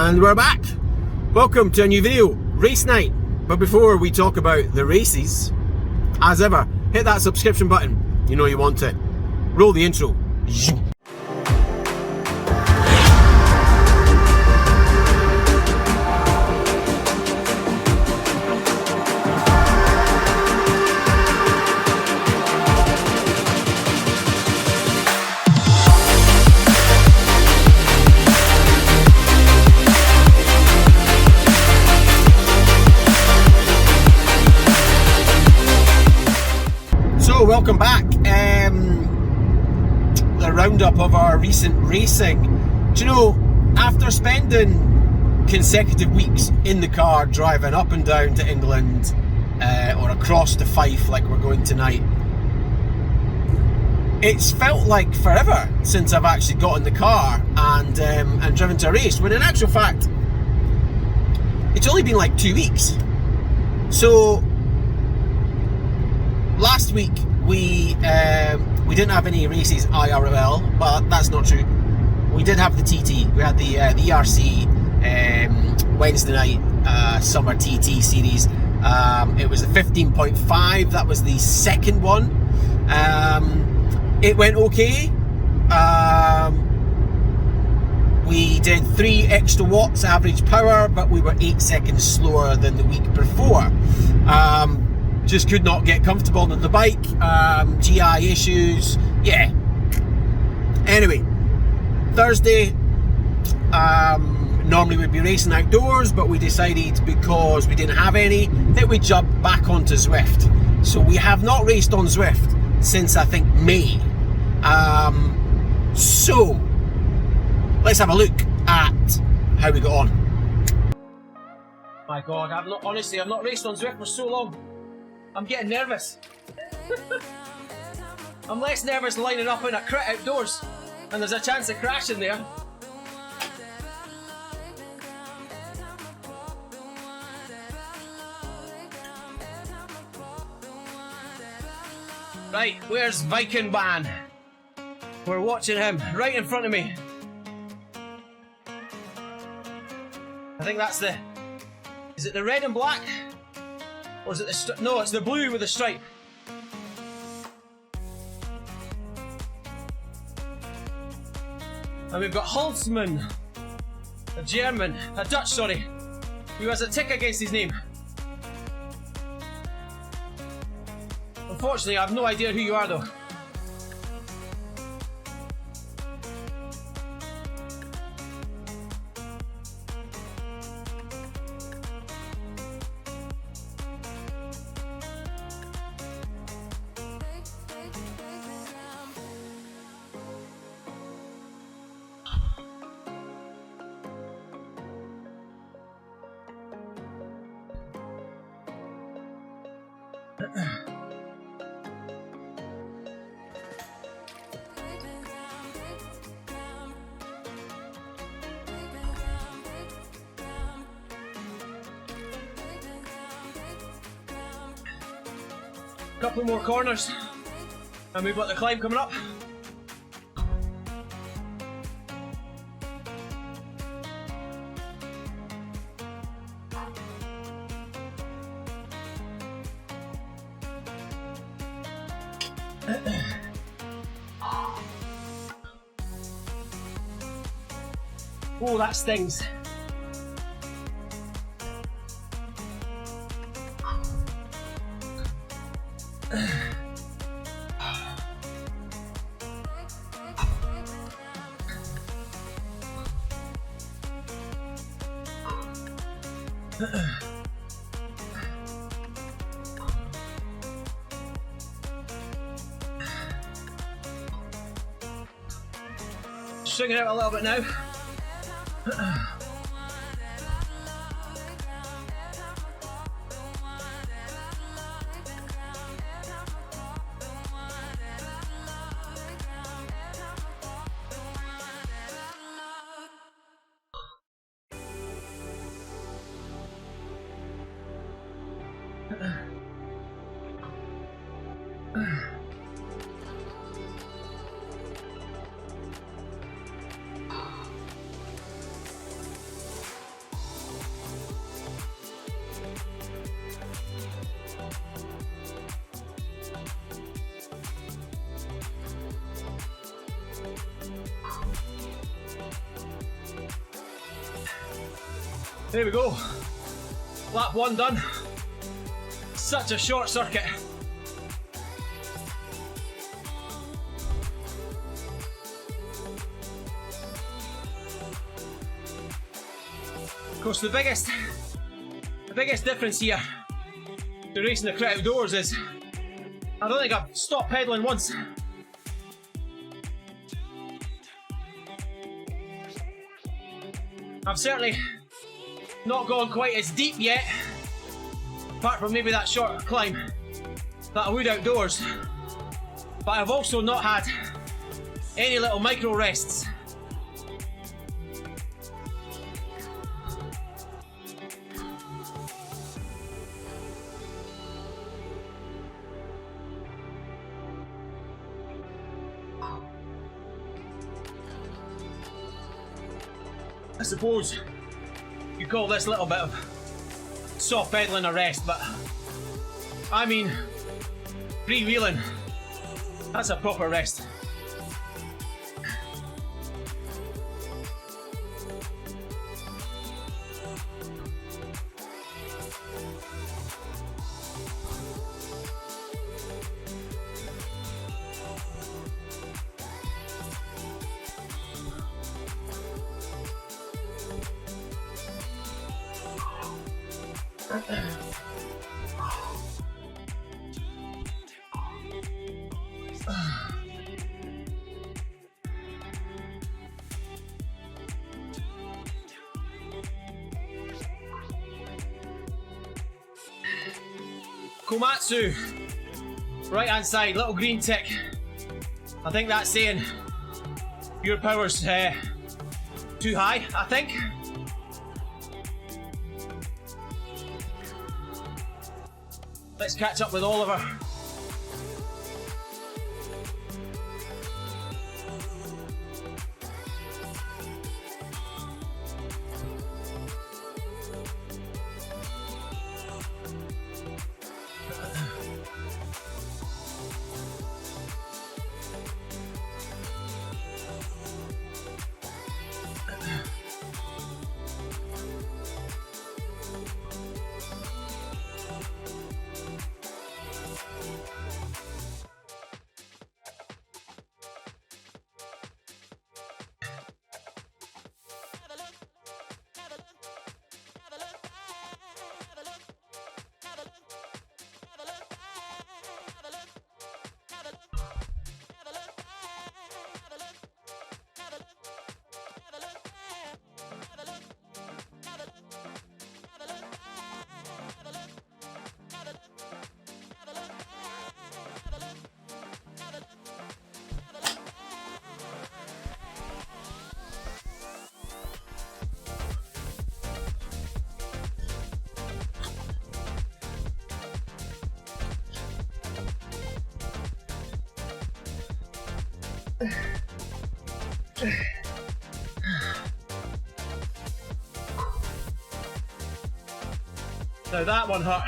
And we're back. Welcome to a new video, race night. But before we talk about the races, as ever, hit that subscription button. You know you want it. Roll the intro. Welcome back. The roundup of our recent racing. Do you know, after spending consecutive weeks in the car driving up and down to England or across to Fife like we're going tonight, it's felt like forever since I've actually got in the car and driven to a race, when in actual fact it's only been like 2 weeks. So last week we didn't have any races IRL, but that's not true. We did have the TT. We had the ERC Wednesday night summer TT series. It was the 15.5. That was the second one. It went okay. We did 3 extra watts average power, but we were 8 seconds slower than the week before. Just could not get comfortable on the bike, GI issues, yeah. Anyway, Thursday, normally we'd be racing outdoors, but we decided, because we didn't have any, that we'd jump back onto Zwift. So we have not raced on Zwift since, I think, May. So let's have a look at how we got on. My God, I've not raced on Zwift for so long. I'm getting nervous. I'm less nervous lining up in a crit outdoors, and there's a chance of crashing there. Right, where's Viking Man? We're watching him right in front of me. I think that's the... Is it the red and black? Or is it the no, it's the blue with the stripe. And we've got Holzmann, a Dutch, sorry, who has a tick against his name. Unfortunately, I have no idea who you are though. Couple more corners, and we've got the climb coming up. Oh, that stings. Swinging out a little bit now. There we go. Lap 1 done. Such a short circuit. Of course, the biggest difference here to racing the crit outdoors is I don't think I've stopped pedaling once. I've certainly not gone quite as deep yet, apart from maybe that short climb that I would outdoors, but I've also not had any little micro rests. I suppose you call this little bit of soft pedaling a rest, but I mean, freewheeling, that's a proper rest. Komatsu, right hand side, little green tick. I think that's saying your power's too high, I think. Let's catch up with Oliver. Now that one hurt.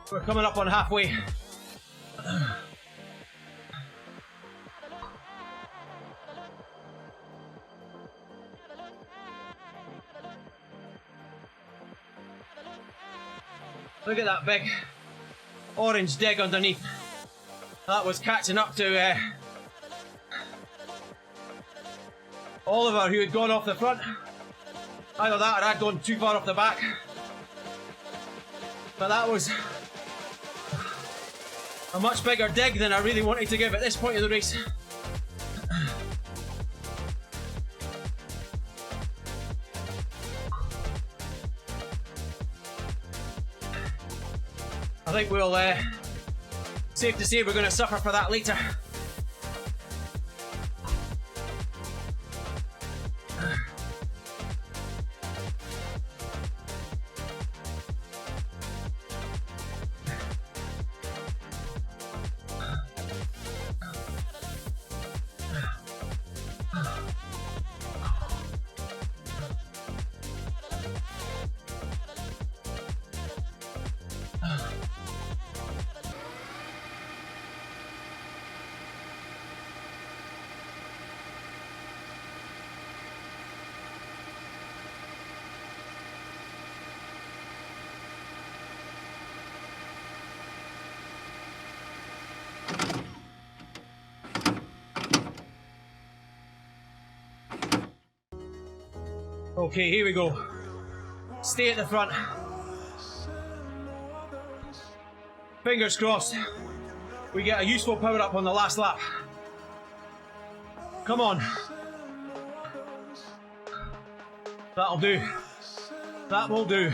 We're coming up on halfway. Look at that big orange dig underneath. That was catching up to Oliver, who had gone off the front. Either that or I'd gone too far off the back. But that was a much bigger dig than I really wanted to give at this point of the race. I think we'll, safe to say we're going to suffer for that later. Okay, here we go. Stay at the front. Fingers crossed. We get a useful power up on the last lap. Come on. That'll do. That will do.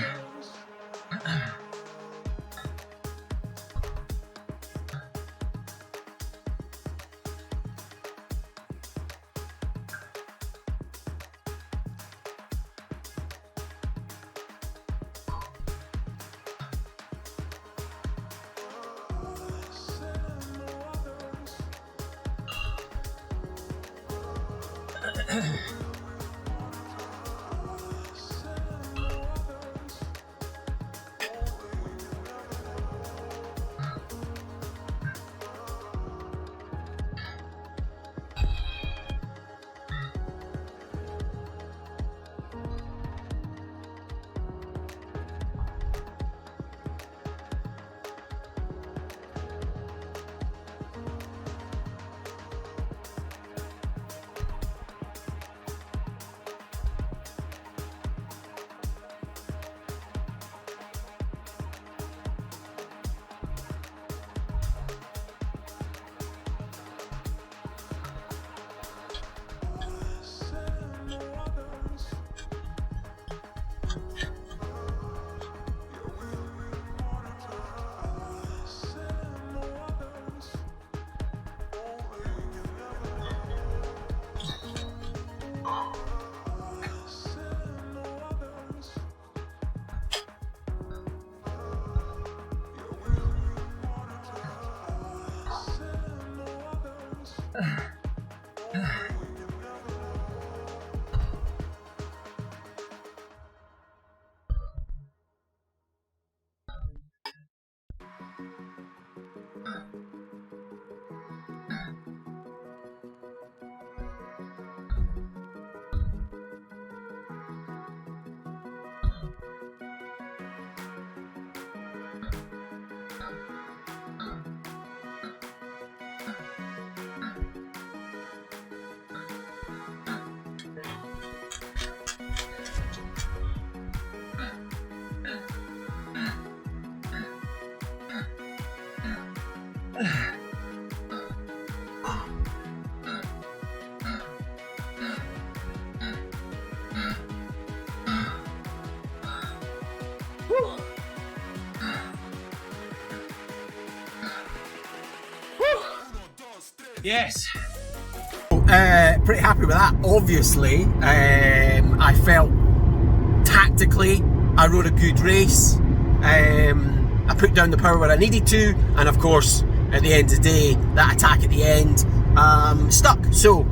Yes. Pretty happy with that. Obviously, I felt tactically I rode a good race. I put down the power where I needed to, and of course, at the end of the day, that attack at the end stuck. So,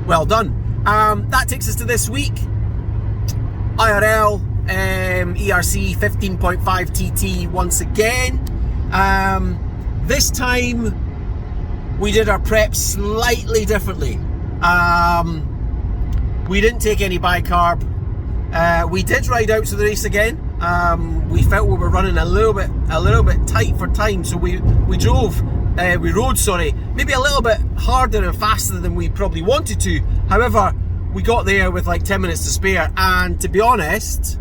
well done. That takes us to this week. IRL, ERC 15.5 TT once again. This time we did our prep slightly differently. We didn't take any bicarb. We did ride out to the race again. We felt we were running a little bit tight for time, so we rode, maybe a little bit harder and faster than we probably wanted to. However, we got there with like 10 minutes to spare, and to be honest,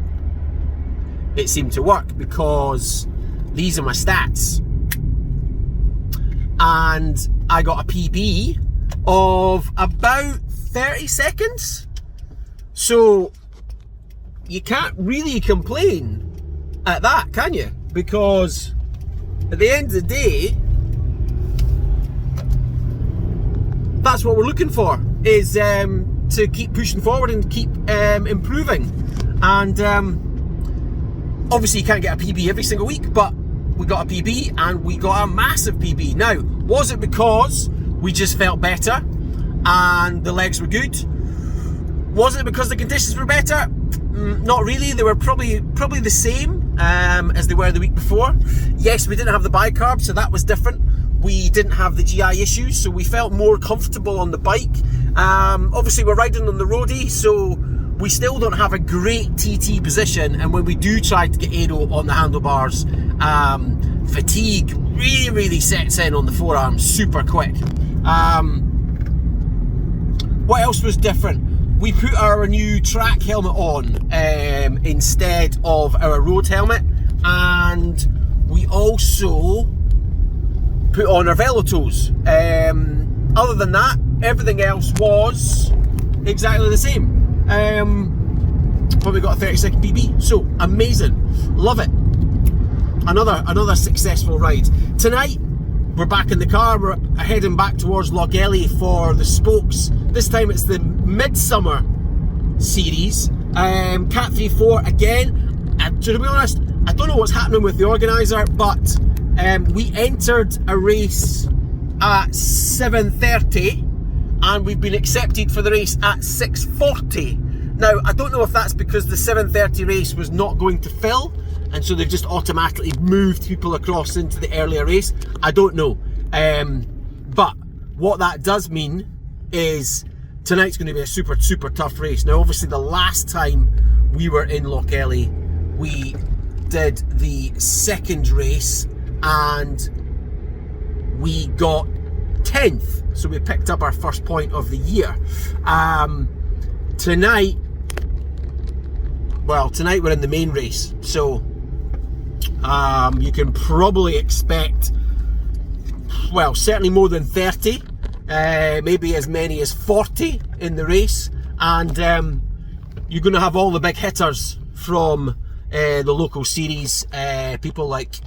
it seemed to work because these are my stats. and I got a PB of about 30 seconds. So you can't really complain at that, can you? Because at the end of the day, that's what we're looking for, is to keep pushing forward and keep improving. And obviously you can't get a PB every single week, but we got a PB, and we got a massive PB. Now, was it because we just felt better and the legs were good? Was it because the conditions were better? Not really. They were probably the same as they were the week before. Yes, we didn't have the bicarb, so that was different. We didn't have the GI issues, so we felt more comfortable on the bike. Obviously, we're riding on the roadie, so we still don't have a great TT position, and when we do try to get aero on the handlebars, fatigue really sets in on the forearms super quick. What else was different? We put our new track helmet on instead of our road helmet, and we also put on our Velotoes. Other than that, everything else was exactly the same. But we got a 30-second PB, so amazing, love it. Another successful ride. Tonight we're back in the car. We're heading back towards Logelly for the Spokes. This time it's the Midsummer Series. Cat 3-4 again. To be honest, I don't know what's happening with the organiser, but we entered a race at 7:30 and we've been accepted for the race at 6:40. Now, I don't know if that's because the 7:30 race was not going to fill, and so they've just automatically moved people across into the earlier race. I don't know. But what that does mean is tonight's going to be a super tough race. Now, obviously, the last time we were in Logelly, we did the second race and we got 10th. So we picked up our first point of the year. Tonight we're in the main race. So you can probably expect, well, certainly more than 30, maybe as many as 40 in the race, and you're going to have all the big hitters from the local series, people like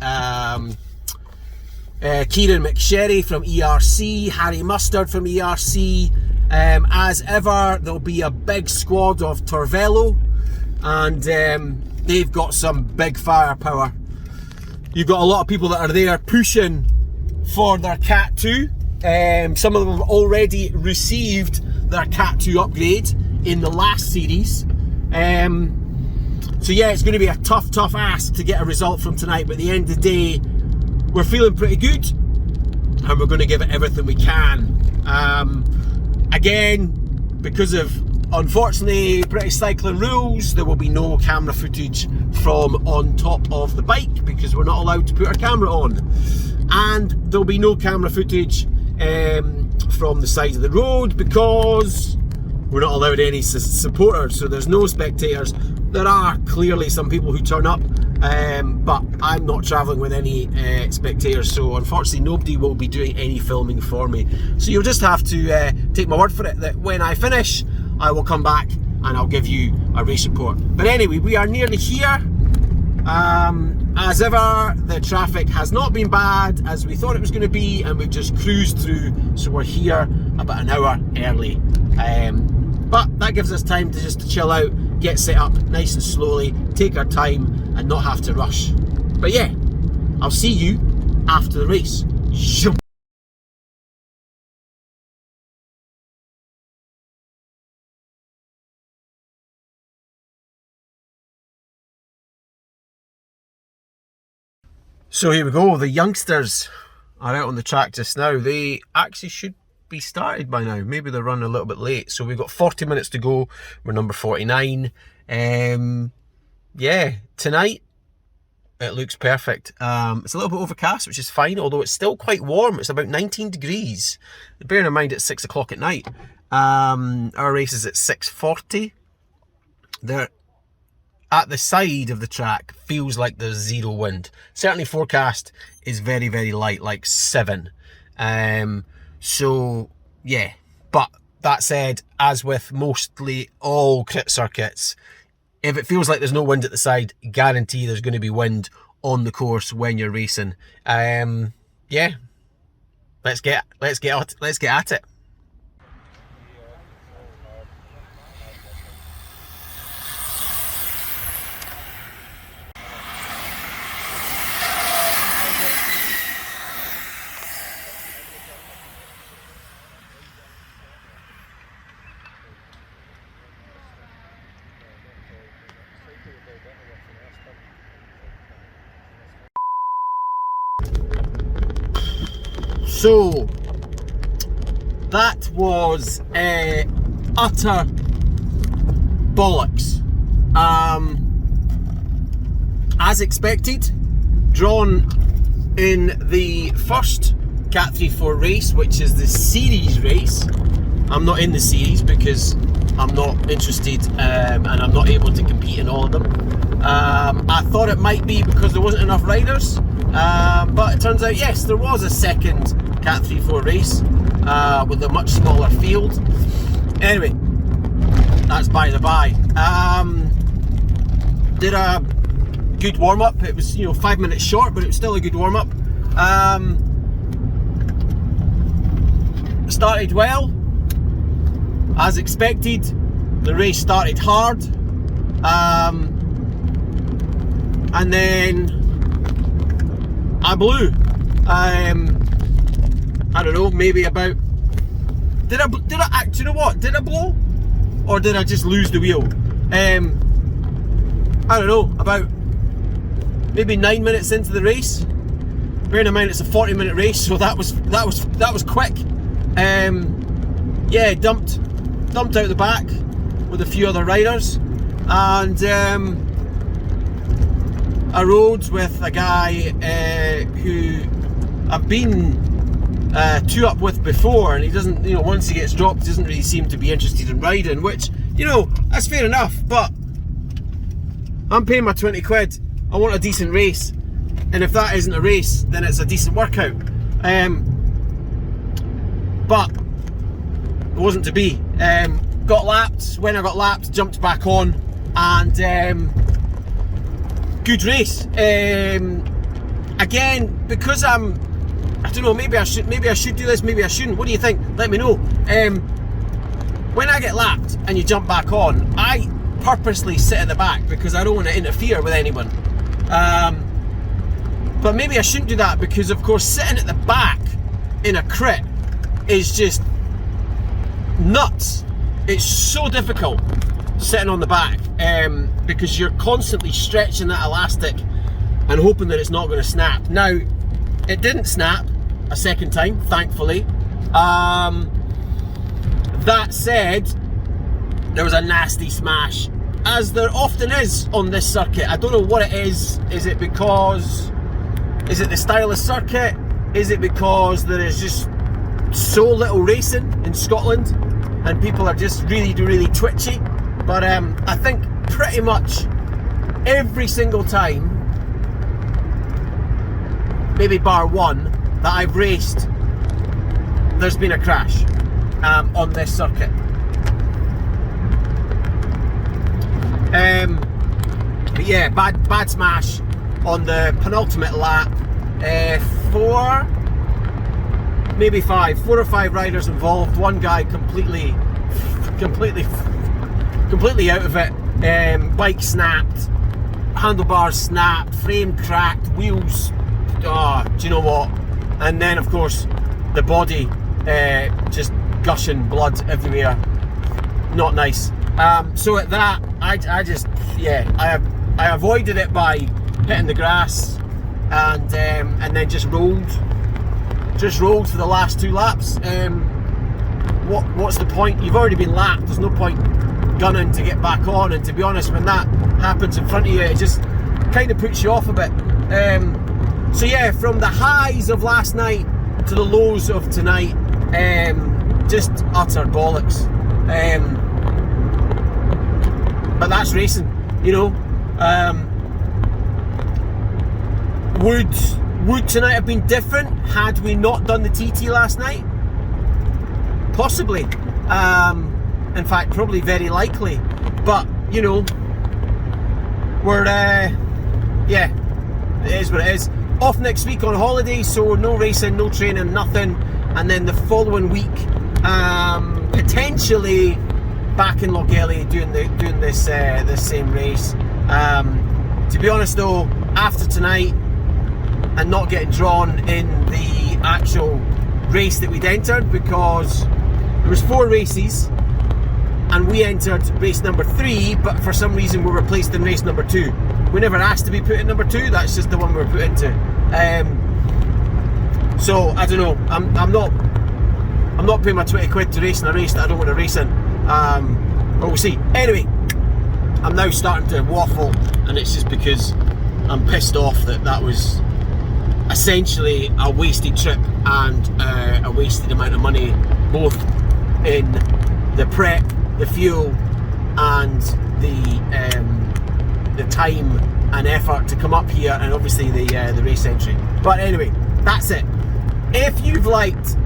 Kieran McSherry from ERC, Harry Mustard from ERC. As ever, there'll be a big squad of Torvello, and they've got some big firepower. You've got a lot of people that are there pushing for their Cat 2. Some of them have already received their Cat 2 upgrade in the last series. So yeah, it's going to be a tough ask to get a result from tonight, but at the end of the day, we're feeling pretty good and we're going to give it everything we can. Again, because of, unfortunately, British cycling rules, there will be no camera footage from on top of the bike because we're not allowed to put our camera on, and there'll be no camera footage from the side of the road because we're not allowed any supporters, so there's no spectators. There are clearly some people who turn up, but I'm not travelling with any spectators, so unfortunately nobody will be doing any filming for me. So you'll just have to take my word for it that when I finish, I will come back and I'll give you a race report. But anyway, we are nearly here. As ever, the traffic has not been bad as we thought it was going to be, and we've just cruised through, so we're here about an hour early. But that gives us time to just chill out, get set up nice and slowly, take our time and not have to rush. But yeah, I'll see you after the race. So here we go, the youngsters are out on the track just now. They actually should be started by now. Maybe they're running a little bit late. So we've got 40 minutes to go. We're number 49. Yeah, tonight it looks perfect. It's a little bit overcast, which is fine, although it's still quite warm. It's about 19 degrees. Bearing in mind it's 6 o'clock at night. Our race is at 6:40. They're at the side of the track, feels like there's zero wind. Certainly forecast is very light, like 7. So yeah, but that said, as with mostly all crit circuits, if it feels like there's no wind at the side, guarantee there's going to be wind on the course when you're racing. Yeah, let's get at it. So that was utter bollocks. As expected, drawn in the first Cat 3-4 race, which is the series race. I'm not in the series because I'm not interested and I'm not able to compete in all of them. I thought it might be because there wasn't enough riders, but it turns out yes, there was a second Cat 3-4 race with a much smaller field. Anyway, that's by the by. Did a good warm-up. It was 5 minutes short, but it was still a good warm-up. Started well, as expected. The race started hard, and then I blew. I don't know, maybe about. Did I? Do you know what? Did I blow, or did I just lose the wheel? I don't know. About maybe 9 minutes into the race. Bearing in mind it's a 40-minute race, so that was quick. Yeah, dumped out the back with a few other riders, and I rode with a guy who I've been two up with before, and he doesn't, once he gets dropped, doesn't really seem to be interested in riding, which, that's fair enough, but I'm paying my 20 quid. I want a decent race, and if that isn't a race, then it's a decent workout. But it wasn't to be. Got lapped. When I got lapped, jumped back on, and good race. Again, because I don't know, maybe I should do this, maybe I shouldn't. What do you think? Let me know. When I get lapped and you jump back on, I purposely sit at the back because I don't want to interfere with anyone. But maybe I shouldn't do that because, of course, sitting at the back in a crit is just nuts. It's so difficult sitting on the back because you're constantly stretching that elastic and hoping that it's not going to snap. Now, it didn't snap a second time, thankfully. That said, there was a nasty smash, as there often is on this circuit. I don't know what it is. Is it the style of circuit? Is it because there is just so little racing in Scotland and people are just really twitchy? But I think pretty much every single time, maybe bar one, that I've raced, there's been a crash on this circuit. But yeah, bad smash on the penultimate lap. 4 or 5 riders involved. One guy completely out of it. Bike snapped, handlebars snapped, frame cracked, wheels. Do you know what? And then, of course, the body just gushing blood everywhere. Not nice. So at that, I avoided it by hitting the grass and then just rolled for the last 2 laps. What's the point? You've already been lapped. There's no point gunning to get back on. And to be honest, when that happens in front of you, it just kind of puts you off a bit. So yeah, from the highs of last night to the lows of tonight, just utter bollocks. But that's racing, Would Would tonight have been different had we not done the TT last night? Possibly. In fact, probably very likely. But, you know, we're, yeah, it is what it is. Off next week on holiday, so no racing, no training, nothing. And then the following week, potentially back in Logelly doing this same race. To be honest though, after tonight and not getting drawn in the actual race that we'd entered, because there was 4 races and we entered race number 3, but for some reason we were placed in race number 2. We never asked to be put in number 2, that's just the one we were put into. So I don't know, I'm not paying my 20 quid to race in a race that I don't want to race in. But we'll see. Anyway, I'm now starting to waffle, and it's just because I'm pissed off that was essentially a wasted trip and a wasted amount of money, both in the prep, the fuel, and the time and effort to come up here, and obviously the race entry. But anyway, that's it. If you've liked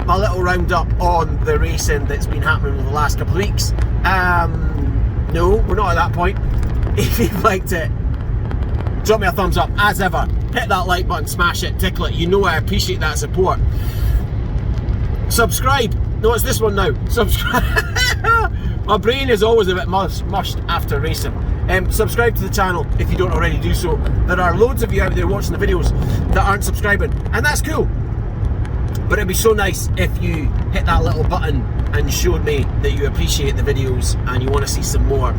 my little roundup on the racing that's been happening over the last couple of weeks, no, we're not at that point. If you've liked it, drop me a thumbs up, as ever. Hit that like button, smash it, tickle it. You know I appreciate that support. Subscribe. No, it's this one now. Subscribe. My brain is always a bit mushed after racing. Subscribe to the channel if you don't already do so. There are loads of you out there watching the videos that aren't subscribing, and that's cool. But it'd be so nice if you hit that little button and showed me that you appreciate the videos and you want to see some more.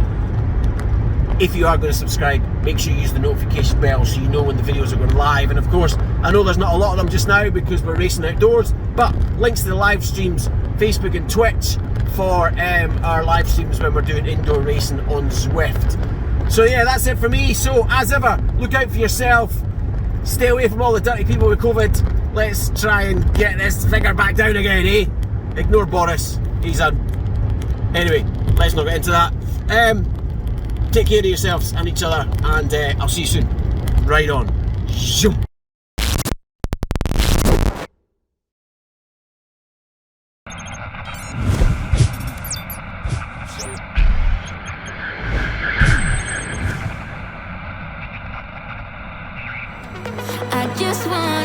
If you are going to subscribe, make sure you use the notification bell so you know when the videos are going live. And of course, I know there's not a lot of them just now because we're racing outdoors, but links to the live streams, Facebook and Twitch, for our live streams when we're doing indoor racing on Zwift. So yeah, that's it for me. So as ever, look out for yourself, stay away from all the dirty people with COVID. Let's try and get this figure back down again, eh? Ignore Boris, he's on. Anyway, let's not get into that. Take care of yourselves and each other, and I'll see you soon. Right on. Zoom. I just want